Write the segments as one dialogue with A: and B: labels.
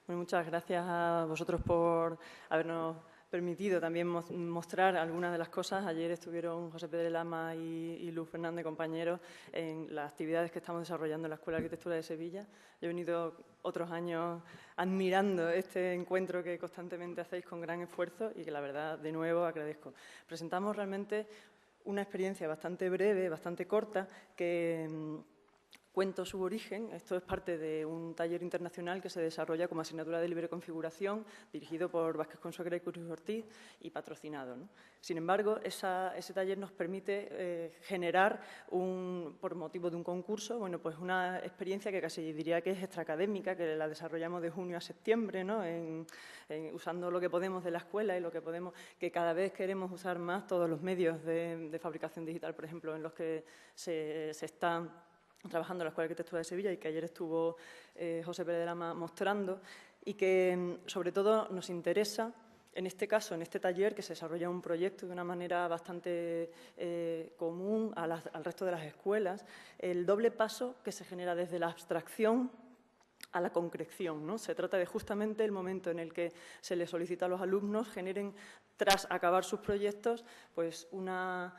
A: Bueno, muchas gracias a vosotros por habernos permitido también mostrar algunas de las cosas. Ayer estuvieron José Pedro Lama y Luz Fernández, compañeros, en las actividades que estamos desarrollando en la Escuela de Arquitectura de Sevilla. Yo he venido otros años admirando este encuentro que constantemente hacéis con gran esfuerzo y que, la verdad, de nuevo agradezco. Presentamos realmente una experiencia bastante breve, bastante corta, que cuento su origen. Esto es parte de un taller internacional que se desarrolla como asignatura de libre configuración, dirigido por Vázquez Consuegra y Cruz Ortiz y patrocinado, ¿no? Sin embargo, ese taller nos permite generar, por motivo de un concurso, bueno, pues una experiencia que casi diría que es extraacadémica, que la desarrollamos de junio a septiembre, ¿no? Usando lo que podemos de la escuela y lo que podemos, que cada vez queremos usar más todos los medios de fabricación digital, por ejemplo, en los que se están trabajando en la Escuela de Arquitectura de Sevilla y que ayer estuvo José Pérez de Lama mostrando, y que sobre todo nos interesa, en este caso, en este taller, que se desarrolla un proyecto de una manera bastante común al resto de las escuelas, el doble paso que se genera desde la abstracción a la concreción, ¿no? Se trata de justamente el momento en el que se les solicita a los alumnos generen, tras acabar sus proyectos, pues una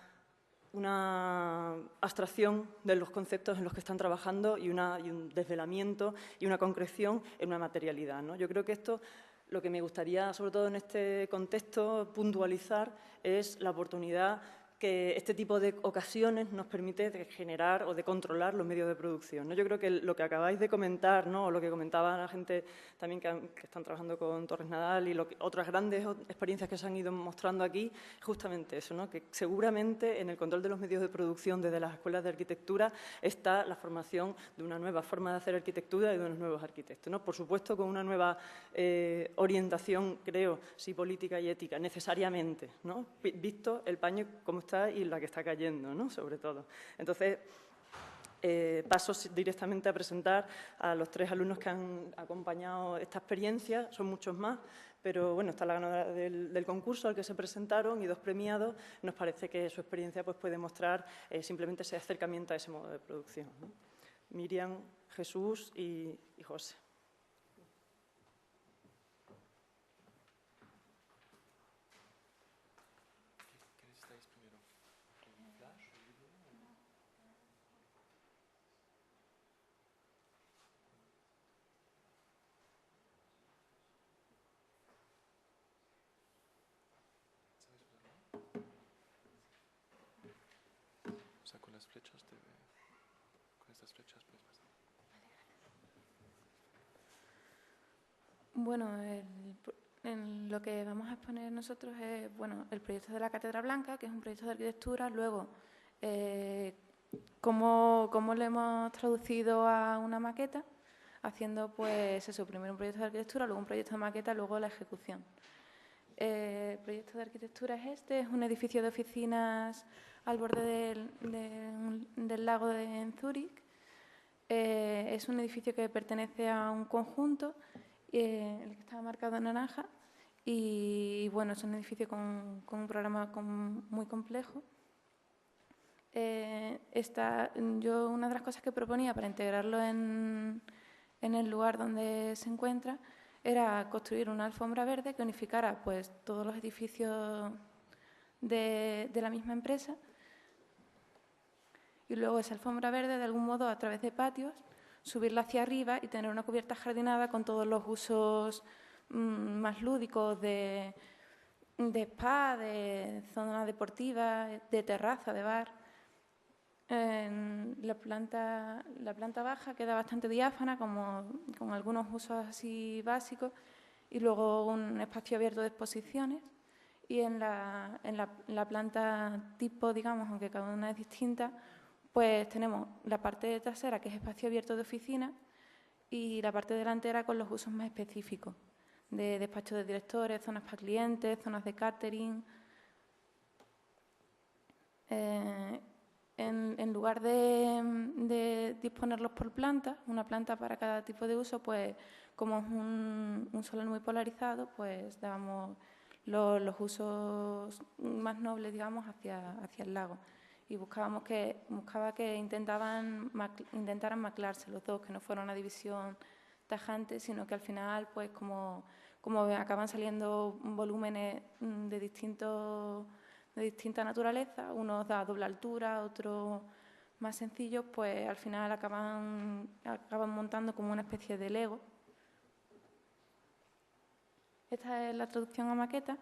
A: abstracción de los conceptos en los que están trabajando y un desvelamiento y una concreción en una materialidad, ¿no? Yo creo que esto, lo que me gustaría, sobre todo en este contexto, puntualizar es la oportunidad que este tipo de ocasiones nos permite de generar o de controlar los medios de producción, ¿no? Yo creo que lo que acabáis de comentar, ¿no? O lo que comentaba la gente también que están trabajando con Torres Nadal y otras grandes experiencias que se han ido mostrando aquí, justamente eso, ¿no? Que seguramente en el control de los medios de producción desde las escuelas de arquitectura está la formación de una nueva forma de hacer arquitectura y de unos nuevos arquitectos, ¿no? Por supuesto, con una nueva orientación, creo, sí, política y ética, necesariamente, ¿no? Visto el paño como está y la que está cayendo, ¿no? Sobre todo. Entonces, paso directamente a presentar a los 3 alumnos que han acompañado esta experiencia. Son muchos más, pero bueno, está la ganadora del concurso al que se presentaron y 2 premiados. Nos parece que su experiencia pues, puede mostrar simplemente ese acercamiento a ese modo de producción, ¿no? Miriam, Jesús y José.
B: O sea, con las flechas con estas flechas puedes pasar.
C: Bueno, en lo que vamos a exponer nosotros es, bueno, el proyecto de la Cátedra Blanca, que es un proyecto de arquitectura, luego cómo lo hemos traducido a una maqueta, haciendo pues eso, primero un proyecto de arquitectura, luego un proyecto de maqueta, luego la ejecución. El proyecto de arquitectura es un edificio de oficinas al borde del lago en Zúrich. Es un edificio que pertenece a un conjunto, el que está marcado en naranja, y bueno, es un edificio con un programa muy complejo. Yo una de las cosas que proponía para integrarlo en el lugar donde se encuentra era construir una alfombra verde que unificara pues, todos los edificios de la misma empresa, y luego esa alfombra verde, de algún modo, a través de patios, subirla hacia arriba y tener una cubierta jardinada con todos los usos más lúdicos de spa, de zona deportiva, de terraza, de bar. La planta baja queda bastante diáfana, con algunos usos así básicos, y luego un espacio abierto de exposiciones. Y en la planta tipo, digamos, aunque cada una es distinta, pues tenemos la parte trasera, que es espacio abierto de oficina, y la parte delantera con los usos más específicos, de despacho de directores, zonas para clientes, zonas de catering. En lugar de disponerlos por planta, una planta para cada tipo de uso, pues como es un solar muy polarizado, pues dábamos los usos más nobles, digamos, hacia el lago. Y buscaba que intentaran mezclarse los dos, que no fuera una división tajante, sino que al final, pues como acaban saliendo volúmenes de distinta naturaleza, unos da doble altura, otros más sencillos, pues al final acaban montando como una especie de Lego. Esta es la traducción a maqueta.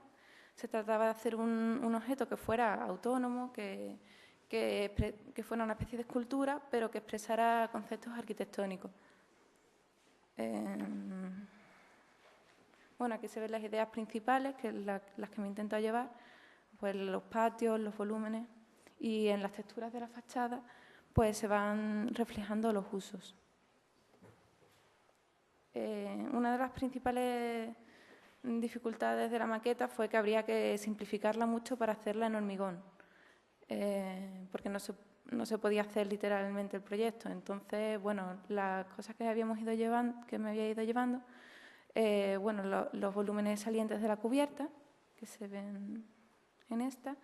C: Se trataba de hacer un objeto que fuera autónomo, que fuera una especie de escultura, pero que expresara conceptos arquitectónicos. Bueno, aquí se ven las ideas principales, que las que me intento llevar, pues los patios, los volúmenes, y en las texturas de la fachada pues se van reflejando los usos. Una de las principales dificultades de la maqueta fue que habría que simplificarla mucho para hacerla en hormigón, porque no se podía hacer literalmente el proyecto. Entonces, bueno, las cosas que me había ido llevando, bueno, los volúmenes salientes de la cubierta, que se ven en esta.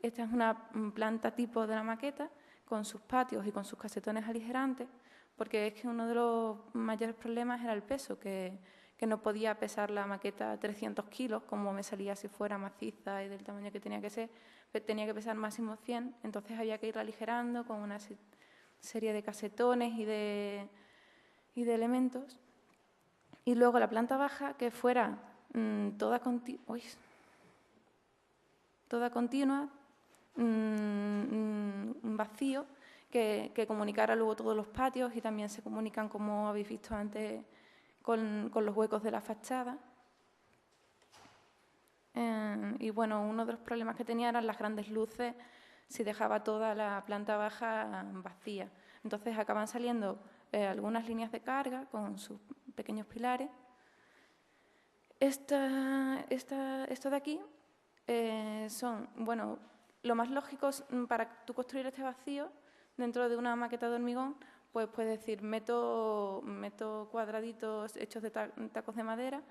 C: Esta es una planta tipo de la maqueta, con sus patios y con sus casetones aligerantes, porque es que uno de los mayores problemas era el peso, que no podía pesar la maqueta 300 kilos, como me salía si fuera maciza y del tamaño que tenía que ser, tenía que pesar máximo 100, entonces había que ir aligerando con una serie de casetones y de elementos. Y luego la planta baja, que fuera toda continua, vacío, que comunicara luego todos los patios, y también se comunican, como habéis visto antes, con los huecos de la fachada. Y bueno, uno de los problemas que tenía eran las grandes luces si dejaba toda la planta baja vacía. Entonces acaban saliendo algunas líneas de carga con sus pequeños pilares. Esto de aquí son, bueno, lo más lógico para tú construir este vacío dentro de una maqueta de hormigón, pues puedes decir, meto cuadraditos hechos de tacos de madera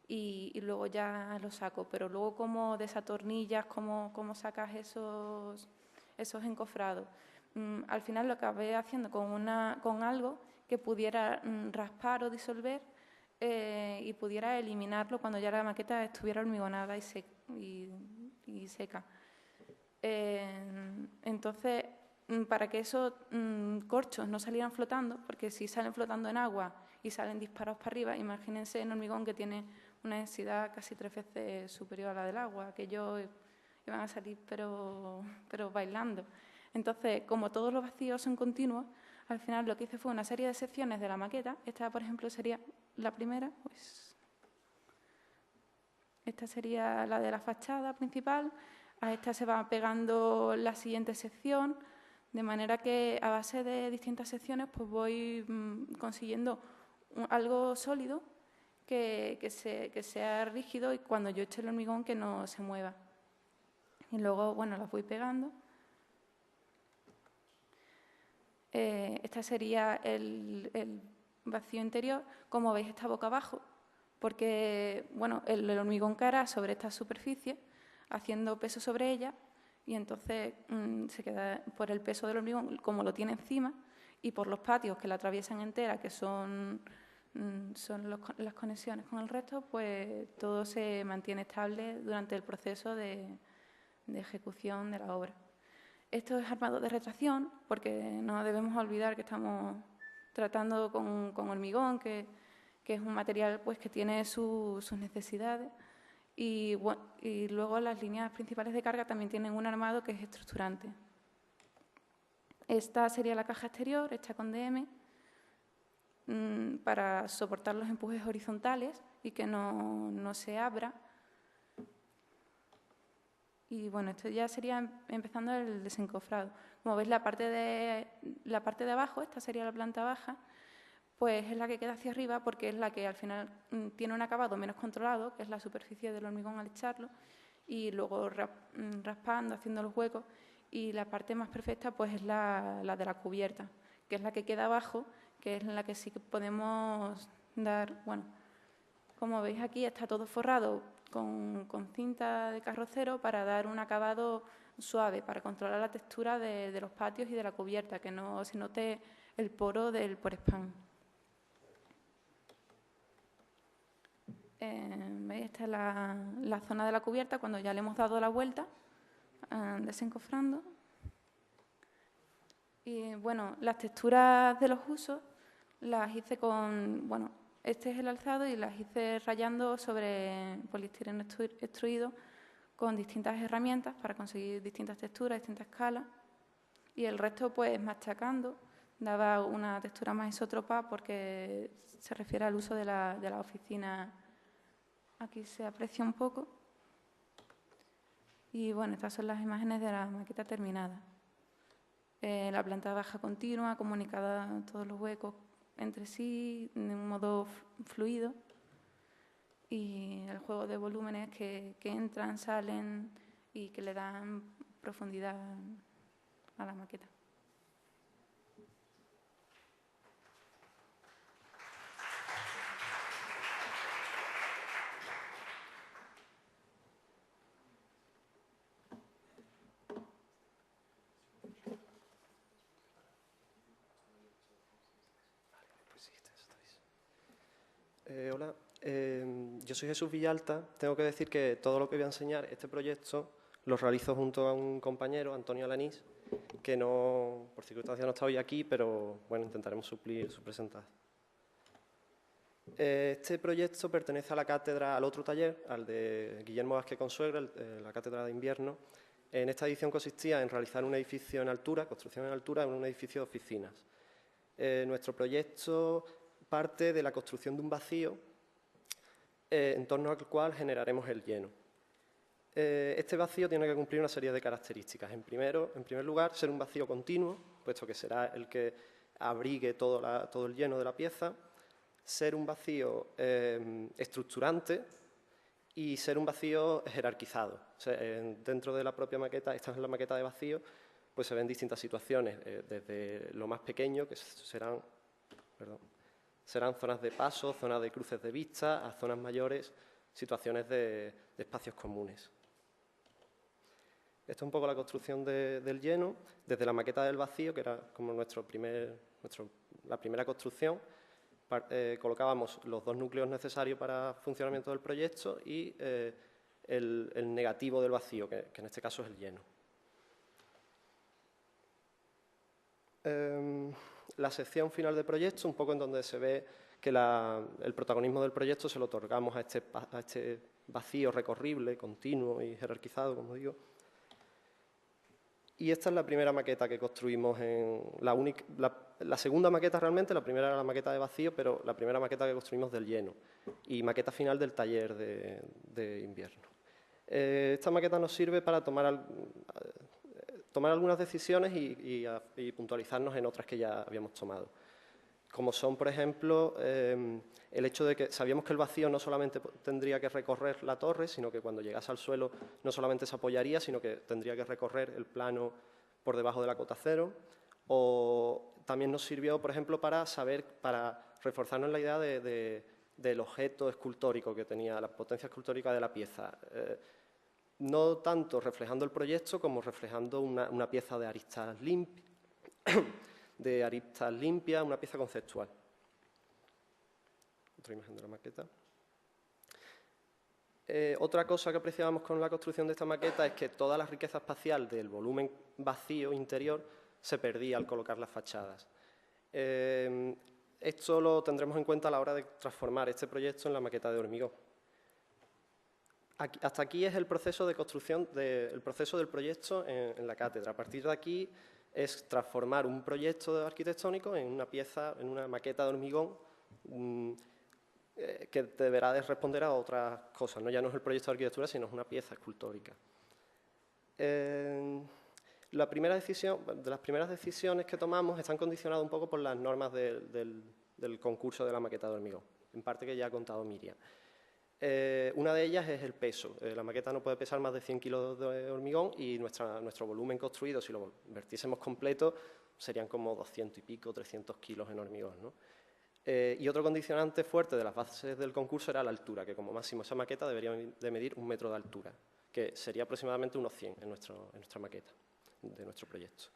C: y luego ya los saco. Pero luego, ¿cómo desatornillas, cómo sacas esos encofrados? Al final lo acabé haciendo con algo que pudiera raspar o disolver y pudiera eliminarlo cuando ya la maqueta estuviera hormigonada y seca. Entonces, para que esos corchos no salieran flotando, porque si salen flotando en agua y salen disparados para arriba, imagínense en hormigón, que tiene una densidad casi 3 veces superior a la del agua, que ellos iban a salir pero bailando. Entonces, como todos los vacíos son continuos, al final lo que hice fue una serie de secciones de la maqueta. Esta, por ejemplo, sería la primera, pues esta sería la de la fachada principal. A esta se va pegando la siguiente sección, de manera que a base de distintas secciones pues voy consiguiendo algo sólido que sea rígido, y cuando yo eche el hormigón que no se mueva. Y luego, bueno, las voy pegando. Este sería el vacío interior. Como veis, está boca abajo, porque bueno, el hormigón caerá sobre esta superficie, haciendo peso sobre ella, y entonces se queda por el peso del hormigón, como lo tiene encima, y por los patios que la atraviesan entera, que son las conexiones con el resto, pues todo se mantiene estable durante el proceso de ejecución de la obra. Esto es armado de retracción, porque no debemos olvidar que estamos tratando con hormigón, que es un material pues que tiene sus necesidades. Y luego las líneas principales de carga también tienen un armado que es estructurante. Esta sería la caja exterior, hecha con DM, para soportar los empujes horizontales y que no se abra. Y bueno, esto ya sería empezando el desencofrado. Como veis, la parte de abajo, esta sería la planta baja, pues es la que queda hacia arriba, porque es la que al final tiene un acabado menos controlado, que es la superficie del hormigón al echarlo, y luego raspando, haciendo los huecos. Y la parte más perfecta pues es la de la cubierta, que es la que queda abajo, que es en la que sí que podemos dar, bueno, como veis aquí está todo forrado con cinta de carrocero para dar un acabado suave, para controlar la textura de los patios y de la cubierta, que no se note el poro del porespán. ¿Veis? Esta es la zona de la cubierta cuando ya le hemos dado la vuelta, desencofrando. Y bueno, las texturas de los usos las hice con, bueno, este es el alzado y las hice rayando sobre poliestireno extruido con distintas herramientas para conseguir distintas texturas, distintas escalas. Y el resto, pues, machacando, daba una textura más isótropa porque se refiere al uso de la oficina. Aquí se aprecia un poco. Y bueno, estas son las imágenes de la maqueta terminada. La planta baja continua, comunicada todos los huecos entre sí, de un modo fluido. Y el juego de volúmenes que entran, salen y que le dan profundidad a la maqueta.
D: Hola, yo soy Jesús Villalta. Tengo que decir que todo lo que voy a enseñar, este proyecto, lo realizo junto a un compañero, Antonio Alanís, que no, por circunstancias no está hoy aquí, pero bueno, intentaremos suplir su presentación. Este proyecto pertenece a la cátedra, al otro taller, al de Guillermo Vázquez Consuegra, la cátedra de invierno. En esta edición consistía en realizar un edificio en altura, construcción en altura, en un edificio de oficinas. Nuestro proyecto parte de la construcción de un vacío en torno al cual generaremos el lleno. Este vacío tiene que cumplir una serie de características. En primer lugar, ser un vacío continuo, puesto que será el que abrigue todo el lleno de la pieza. Ser un vacío estructurante y ser un vacío jerarquizado. O sea, dentro de la propia maqueta, esta es la maqueta de vacío, pues se ven distintas situaciones, desde lo más pequeño, que serán zonas de paso, zonas de cruces de vista, a zonas mayores, situaciones de espacios comunes. Esto es un poco la construcción del lleno, desde la maqueta del vacío, que era como la primera construcción. Colocábamos los dos núcleos necesarios para el funcionamiento del proyecto y el negativo del vacío, que en este caso es el lleno. La sección final del proyecto, un poco en donde se ve que el protagonismo del proyecto se lo otorgamos a este vacío recorrible, continuo y jerarquizado, como digo. Y esta es la primera maqueta que construimos, la segunda maqueta realmente, la primera era la maqueta de vacío, pero la primera maqueta que construimos del lleno, y maqueta final del taller de invierno. Esta maqueta nos sirve para tomar algunas decisiones y puntualizarnos en otras que ya habíamos tomado. Como son, por ejemplo, el hecho de que sabíamos que el vacío no solamente tendría que recorrer la torre, sino que cuando llegase al suelo no solamente se apoyaría, sino que tendría que recorrer el plano por debajo de la cota cero. O también nos sirvió, por ejemplo, para reforzarnos en la idea del objeto escultórico que tenía, la potencia escultórica de la pieza. No tanto reflejando el proyecto como reflejando una pieza de aristas limpias, una pieza conceptual. Otra imagen de la maqueta. Otra cosa que apreciábamos con la construcción de esta maqueta es que toda la riqueza espacial del volumen vacío interior se perdía al colocar las fachadas. Esto lo tendremos en cuenta a la hora de transformar este proyecto en la maqueta de hormigón. Hasta aquí es el proceso de construcción, el proceso del proyecto en la cátedra. A partir de aquí es transformar un proyecto arquitectónico en una maqueta de hormigón que deberá de responder a otras cosas, ¿no? Ya no es el proyecto de arquitectura, sino es una pieza escultórica. Las primeras decisiones que tomamos están condicionadas un poco por las normas del concurso de la maqueta de hormigón, en parte que ya ha contado Miriam. Una de ellas es el peso. La maqueta no puede pesar más de 100 kilos de hormigón y nuestro volumen construido, si lo vertiésemos completo, serían como 200 y pico, 300 kilos en hormigón, ¿no? Y otro condicionante fuerte de las bases del concurso era la altura, que como máximo esa maqueta debería de medir 1 metro de altura, que sería aproximadamente unos 100 en nuestra maqueta, de nuestro proyecto.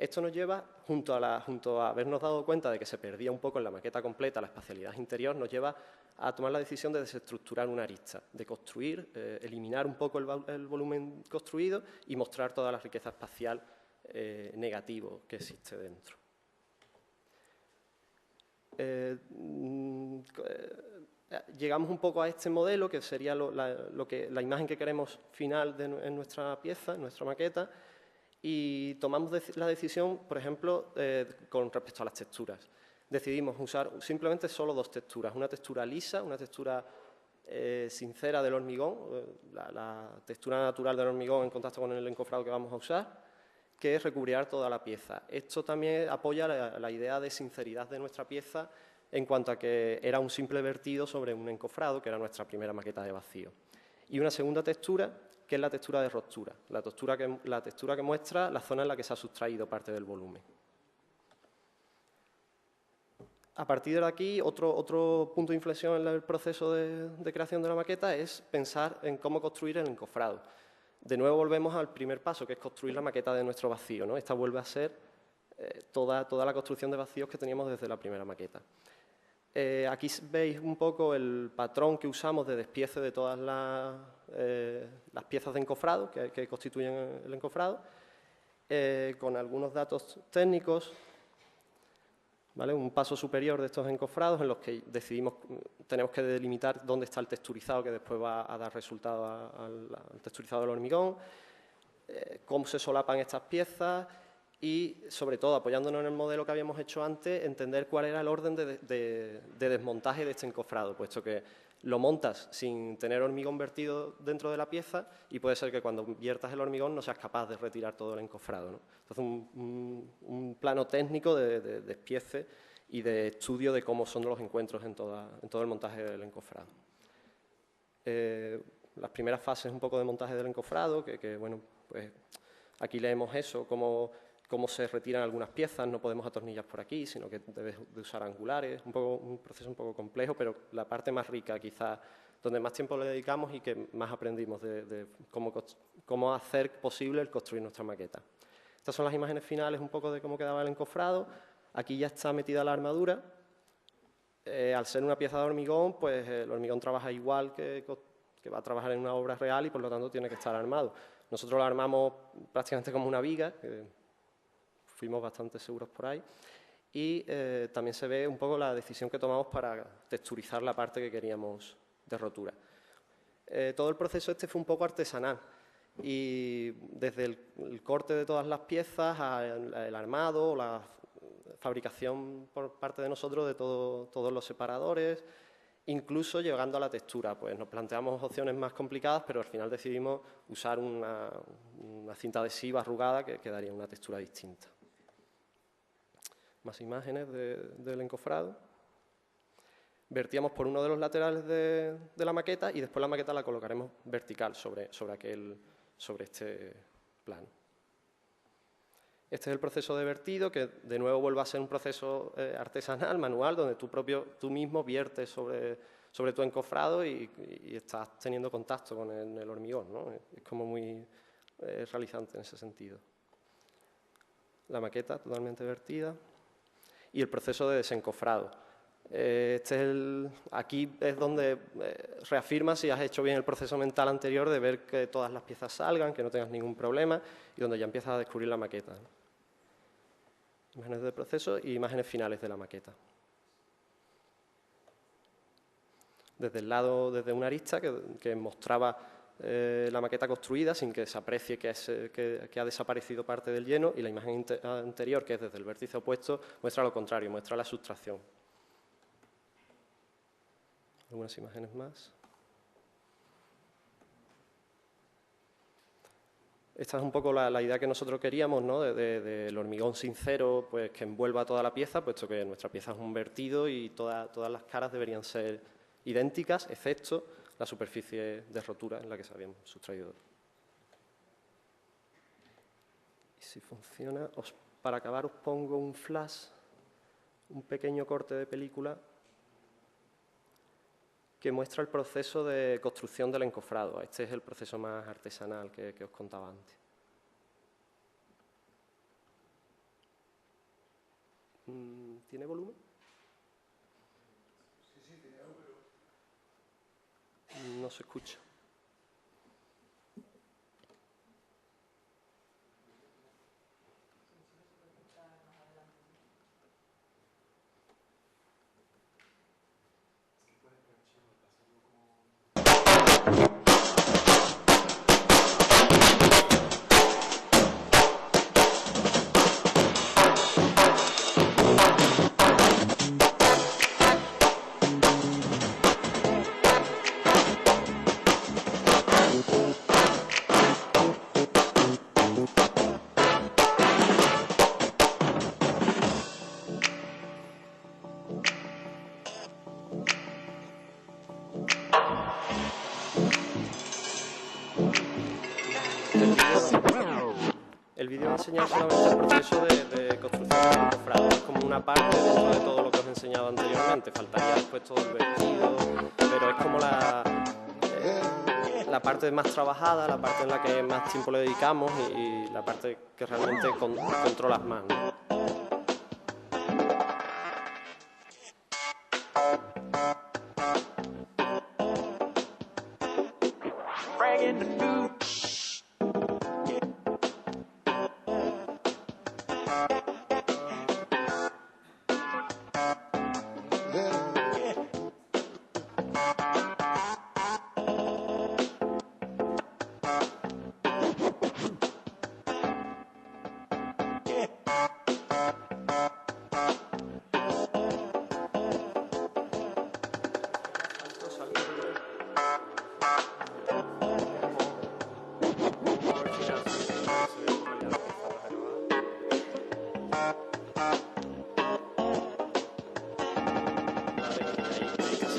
D: Esto nos lleva, junto a habernos dado cuenta de que se perdía un poco en la maqueta completa la espacialidad interior, nos lleva a tomar la decisión de desestructurar una arista, de construir, eliminar un poco el volumen construido y mostrar toda la riqueza espacial negativo que existe dentro. Llegamos un poco a este modelo, que sería la imagen que queremos final en nuestra pieza, en nuestra maqueta, y tomamos la decisión, por ejemplo, con respecto a las texturas. Decidimos usar simplemente solo dos texturas, una textura lisa, una textura sincera del hormigón, la textura natural del hormigón en contacto con el encofrado que vamos a usar, que es recubrir toda la pieza. Esto también apoya la idea de sinceridad de nuestra pieza en cuanto a que era un simple vertido sobre un encofrado, que era nuestra primera maqueta de vacío. Y una segunda textura, que es la textura de ruptura, la textura que muestra la zona en la que se ha sustraído parte del volumen. A partir de aquí, otro punto de inflexión en el proceso de creación de la maqueta es pensar en cómo construir el encofrado. De nuevo volvemos al primer paso, que es construir la maqueta de nuestro vacío, ¿no? Esta vuelve a ser toda la construcción de vacíos que teníamos desde la primera maqueta. Aquí veis un poco el patrón que usamos de despiece de todas las piezas de encofrado que constituyen el encofrado, con algunos datos técnicos, ¿vale? Un paso superior de estos encofrados en los que tenemos que delimitar dónde está el texturizado que después va a dar resultado al texturizado del hormigón, cómo se solapan estas piezas y, sobre todo, apoyándonos en el modelo que habíamos hecho antes, entender cuál era el orden de desmontaje de este encofrado, puesto que lo montas sin tener hormigón vertido dentro de la pieza y puede ser que cuando viertas el hormigón no seas capaz de retirar todo el encofrado, ¿no? Entonces, un plano técnico de despiece y de estudio de cómo son los encuentros en todo el montaje del encofrado. Las primeras fases un poco de montaje del encofrado, bueno, pues aquí leemos eso, cómo se retiran algunas piezas, no podemos atornillar por aquí, sino que debes de usar angulares, un proceso un poco complejo, pero la parte más rica, quizás, donde más tiempo le dedicamos y que más aprendimos de cómo hacer posible el construir nuestra maqueta. Estas son las imágenes finales un poco de cómo quedaba el encofrado. Aquí ya está metida la armadura. Al ser una pieza de hormigón, pues el hormigón trabaja igual que va a trabajar en una obra real y por lo tanto tiene que estar armado. Nosotros lo armamos prácticamente como una viga, fuimos bastante seguros por ahí, y también se ve un poco la decisión que tomamos para texturizar la parte que queríamos de rotura. Todo el proceso fue un poco artesanal, y desde el corte de todas las piezas, el armado, la fabricación por parte de nosotros de todos los separadores, incluso llegando a la textura. Pues nos planteamos opciones más complicadas, pero al final decidimos usar una cinta adhesiva arrugada que daría una textura distinta. Más imágenes del encofrado. Vertíamos por uno de los laterales de la maqueta y después la maqueta la colocaremos vertical sobre este plano. Este es el proceso de vertido, que de nuevo vuelve a ser un proceso artesanal, manual, donde tú mismo viertes sobre tu encofrado y estás teniendo contacto con el hormigón, ¿no? Es como muy realizante en ese sentido. La maqueta totalmente vertida. Y el proceso de desencofrado. Aquí es donde reafirmas si has hecho bien el proceso mental anterior de ver que todas las piezas salgan, que no tengas ningún problema, y donde ya empiezas a descubrir la maqueta, ¿no? Imágenes de proceso y imágenes finales de la maqueta. Desde el lado, desde una arista que mostraba la maqueta construida sin que se aprecie que ha desaparecido parte del lleno, y la imagen anterior, que es desde el vértice opuesto, muestra lo contrario, muestra la sustracción. Algunas imágenes más. Esta es un poco la idea que nosotros queríamos, ¿no? Del hormigón sincero, pues que envuelva toda la pieza, puesto que nuestra pieza es un vertido y todas las caras deberían ser idénticas, excepto la superficie de rotura en la que se habían sustraído. Y si funciona, para acabar os pongo un flash, un pequeño corte de película que muestra el proceso de construcción del encofrado. Este es el proceso más artesanal que os contaba antes. ¿Tiene volumen? No se escucha. El vídeo va a enseñar solamente el proceso de construcción del cofrade, es como una parte dentro de todo lo que os he enseñado anteriormente. Faltaría después todo el vestido, pero es como la parte más trabajada, la parte en la que más tiempo le dedicamos y la parte que realmente controlas más, ¿no?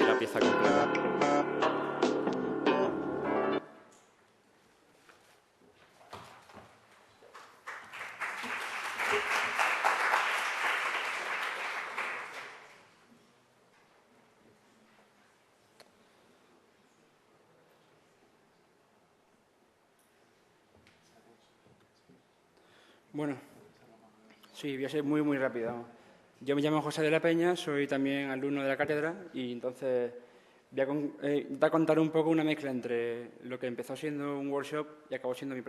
D: La pieza completa.
E: Bueno, sí, voy a ser muy rápido. Yo me llamo José de la Peña, soy también alumno de la cátedra y entonces voy a contar un poco una mezcla entre lo que empezó siendo un workshop y acabó siendo mi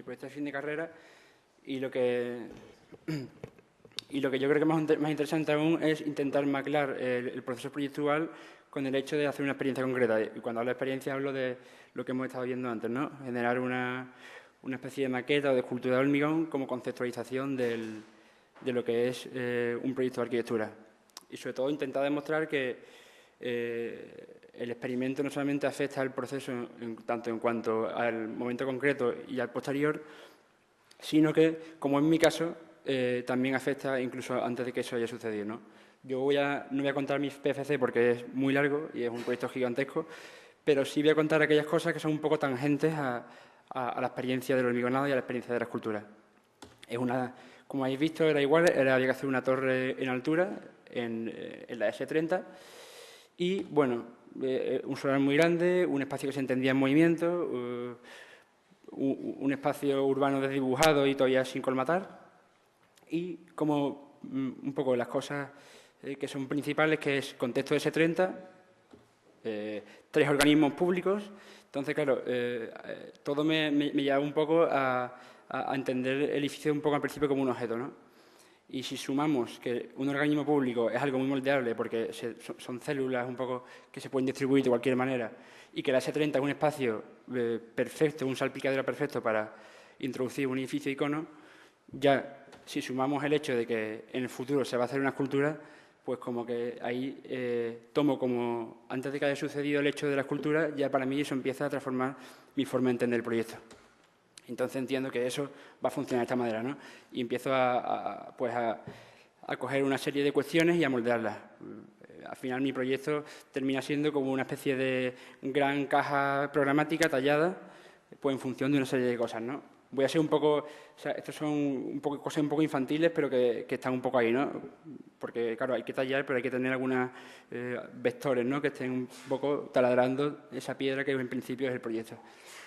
E: proyecto de fin de carrera y lo que yo creo que más interesante aún es intentar mezclar el proceso proyectual con el hecho de hacer una experiencia concreta. Y cuando hablo de experiencia hablo de lo que hemos estado viendo antes, ¿no? Generar una especie de maqueta o de escultura de hormigón como conceptualización de lo que es un proyecto de arquitectura. Y sobre todo intentar demostrar que el experimento no solamente afecta al proceso tanto en cuanto al momento concreto y al posterior, sino que, como en mi caso, también afecta incluso antes de que eso haya sucedido, ¿no? Yo no voy a contar mi PFC porque es muy largo y es un proyecto gigantesco, pero sí voy a contar aquellas cosas que son un poco tangentes a la experiencia del hormigonado y a la experiencia de la escultura. Como habéis visto, había que hacer una torre en altura, en la S30, y, bueno, un solar muy grande, un espacio que se entendía en movimiento, un espacio urbano desdibujado y todavía sin colmatar, y como un poco las cosas que son principales, que es contexto de S30, 3 organismos públicos. Entonces, claro, todo me lleva un poco a entender el edificio un poco al principio como un objeto, ¿no? Y si sumamos que un organismo público es algo muy moldeable porque son células un poco que se pueden distribuir de cualquier manera y que la S30 es un espacio perfecto, un salpicadero perfecto para introducir un edificio icono, ya si sumamos el hecho de que en el futuro se va a hacer una escultura, pues como que ahí tomo como, antes de que haya sucedido el hecho de la escultura, ya para mí eso empieza a transformar mi forma de entender el proyecto. Entonces entiendo que eso va a funcionar de esta manera, ¿no? Y empiezo a coger una serie de cuestiones y a moldearlas. Al final mi proyecto termina siendo como una especie de gran caja programática tallada, pues en función de una serie de cosas, ¿no? Voy a ser un poco, o sea, estos son cosas un poco infantiles, pero que están un poco ahí, ¿no? Porque, claro, hay que tallar, pero hay que tener algunos vectores, ¿no? Que estén un poco taladrando esa piedra que en principio es el proyecto.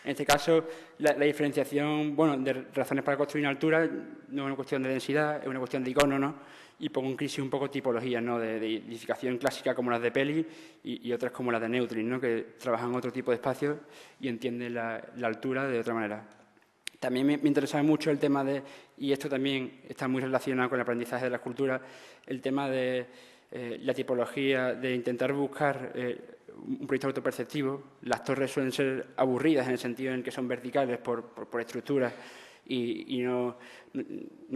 E: En este caso, la diferenciación, bueno, de razones para construir en altura no es una cuestión de densidad, es una cuestión de icono, ¿no? y pongo en crisis un poco tipologías, ¿no?, de edificación clásica como las de Peli y otras como las de Neutrin, ¿no?, que trabajan otro tipo de espacios y entienden la altura de otra manera. También me interesaba mucho el tema de, y esto también está muy relacionado con el aprendizaje de la escultura, el tema de la tipología, de intentar buscar un proyecto autoperceptivo. Las torres suelen ser aburridas en el sentido en que son verticales por estructuras y no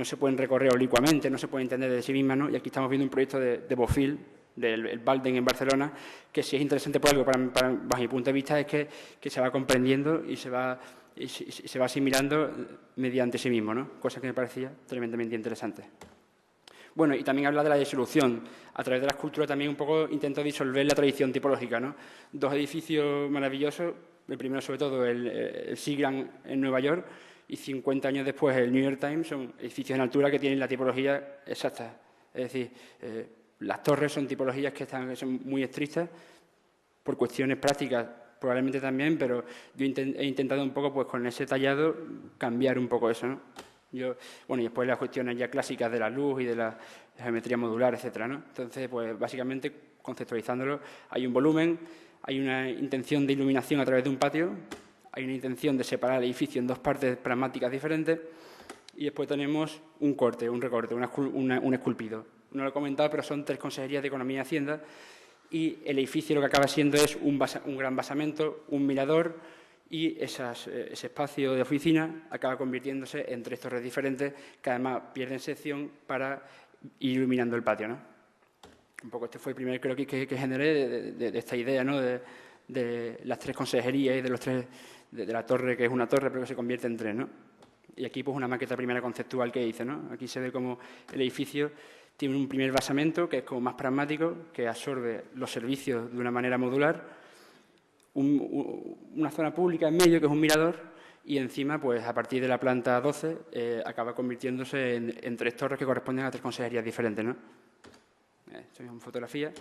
E: se pueden recorrer oblicuamente, no se pueden entender de sí mismas, ¿no? Y aquí estamos viendo un proyecto de Bofill, del Balden en Barcelona, que sí es interesante por algo, bajo mi punto de vista, es que se va comprendiendo y se va asimilando mediante sí mismo, ¿no? Cosa que me parecía tremendamente interesante. Bueno, y también habla de la disolución. A través de la escultura también un poco intento disolver la tradición tipológica, ¿no? Dos edificios maravillosos, el primero sobre todo el Seagram en Nueva York y 50 años después el New York Times, son edificios en altura que tienen la tipología exacta. Es decir, las torres son tipologías que son muy estrictas por cuestiones prácticas, probablemente también, pero yo he intentado un poco, pues con ese tallado, cambiar un poco eso, ¿no? Bueno, y después las cuestiones ya clásicas de la luz y de la geometría modular, etcétera, ¿no? Entonces, pues básicamente, conceptualizándolo, hay un volumen, hay una intención de iluminación a través de un patio, hay una intención de separar el edificio en dos partes pragmáticas diferentes y después tenemos un corte, un recorte, un esculpido. No lo he comentado, pero son 3 consejerías de Economía y Hacienda y el edificio lo que acaba siendo es un gran basamento, un mirador y ese espacio de oficina acaba convirtiéndose en 3 torres diferentes que además pierden sección para ir iluminando el patio, ¿no? Un poco este fue el primer croquis que generé de esta idea, ¿no?, de las 3 consejerías y de la torre, que es una torre pero que se convierte en 3, ¿no? Y aquí pues una maqueta primera conceptual que hice, ¿no? Aquí se ve como el edificio tiene un primer basamento que es como más pragmático, que absorbe los servicios de una manera modular, una zona pública en medio que es un mirador y encima, pues a partir de la planta 12, acaba convirtiéndose en 3 torres que corresponden a 3 consejerías diferentes, ¿no? Esto es una fotografía.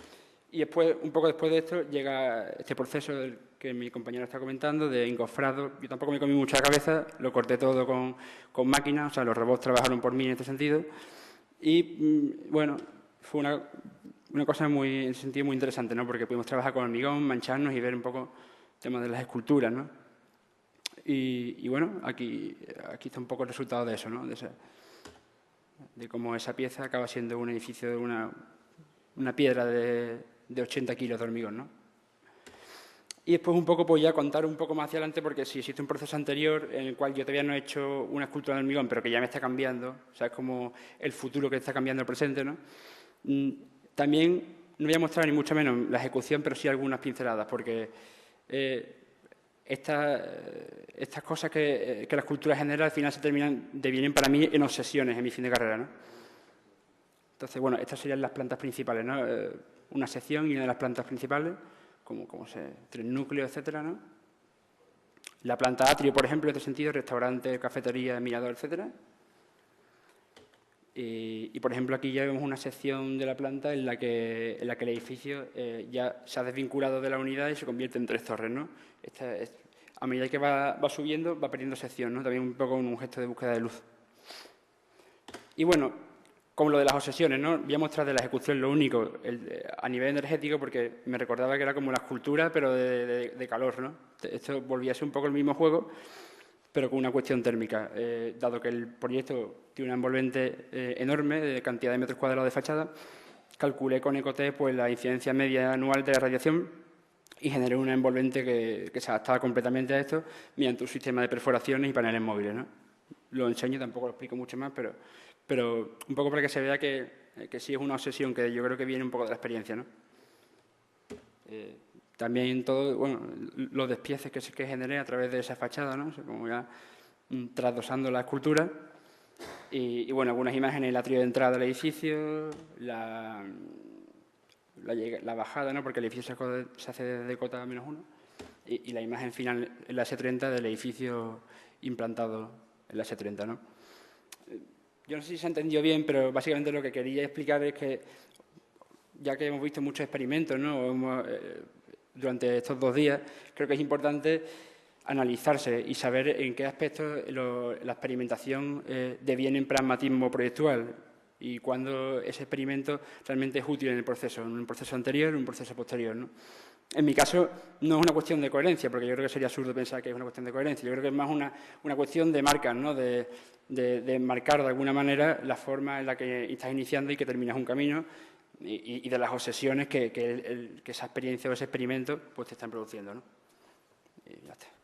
E: Y después, un poco después de esto, llega este proceso del que mi compañero está comentando, de encofrado. Yo tampoco me comí mucha cabeza, lo corté todo con máquinas, o sea, los robots trabajaron por mí en este sentido. Y, bueno, fue una cosa en ese sentido muy interesante, ¿no? Porque pudimos trabajar con hormigón, mancharnos y ver un poco el tema de las esculturas, ¿no? Y bueno, aquí está un poco el resultado de eso, ¿no? De cómo esa pieza acaba siendo un edificio de una piedra de 80 kilos de hormigón, ¿no? Y después un poco, pues ya contar un poco más hacia adelante, porque si existe un proceso anterior en el cual yo todavía no he hecho una escultura de hormigón, pero que ya me está cambiando, o sea, es como el futuro que está cambiando el presente, ¿no? También no voy a mostrar ni mucho menos la ejecución, pero sí algunas pinceladas, porque estas cosas que la escultura genera al final devienen para mí en obsesiones en mi fin de carrera, ¿no? Entonces, bueno, estas serían las plantas principales, ¿no? Una sección y una de las plantas principales, como 3 núcleos, etcétera, ¿no? La planta atrio, por ejemplo, en este sentido, restaurante, cafetería, mirador, etcétera. Y, por ejemplo, aquí ya vemos una sección de la planta en la que el edificio ya se ha desvinculado de la unidad y se convierte en 3 torres, ¿no? A medida que va subiendo, va perdiendo sección, ¿no? También un poco un gesto de búsqueda de luz. Y, bueno, como lo de las obsesiones, ¿no? Voy a mostrar de la ejecución lo único, a nivel energético, porque me recordaba que era como la escultura, pero de calor, ¿no? Esto volvía a ser un poco el mismo juego, pero con una cuestión térmica. Dado que el proyecto tiene una envolvente enorme de cantidad de metros cuadrados de fachada, calculé con Ecotec pues, la incidencia media anual de la radiación y generé una envolvente que se adaptaba completamente a esto mediante un sistema de perforaciones y paneles móviles, ¿no? Lo enseño, tampoco lo explico mucho más, pero un poco para que se vea que sí es una obsesión, que yo creo que viene un poco de la experiencia, ¿no? También todo, bueno, los despieces que generé a través de esa fachada, ¿no? O sea, como ya trasdosando la escultura. Y bueno, algunas imágenes, el atrio de entrada del edificio, la bajada, ¿no? Porque el edificio se hace desde cota -1, y la imagen final en la S30 del edificio implantado en la S30, ¿no? Yo no sé si se ha entendido bien, pero básicamente lo que quería explicar es que, ya que hemos visto muchos experimentos, ¿no? Durante estos 2 días, creo que es importante analizarse y saber en qué aspectos la experimentación deviene en pragmatismo proyectual. y cuándo ese experimento realmente es útil en el proceso, en un proceso anterior o un proceso posterior, ¿no? En mi caso, no es una cuestión de coherencia, porque yo creo que sería absurdo pensar que es una cuestión de coherencia. Yo creo que es más una cuestión de marcas, ¿no? De marcar de alguna manera la forma en la que estás iniciando y que terminas un camino y de las obsesiones que esa experiencia o ese experimento pues te están produciendo, ¿no? Y ya está.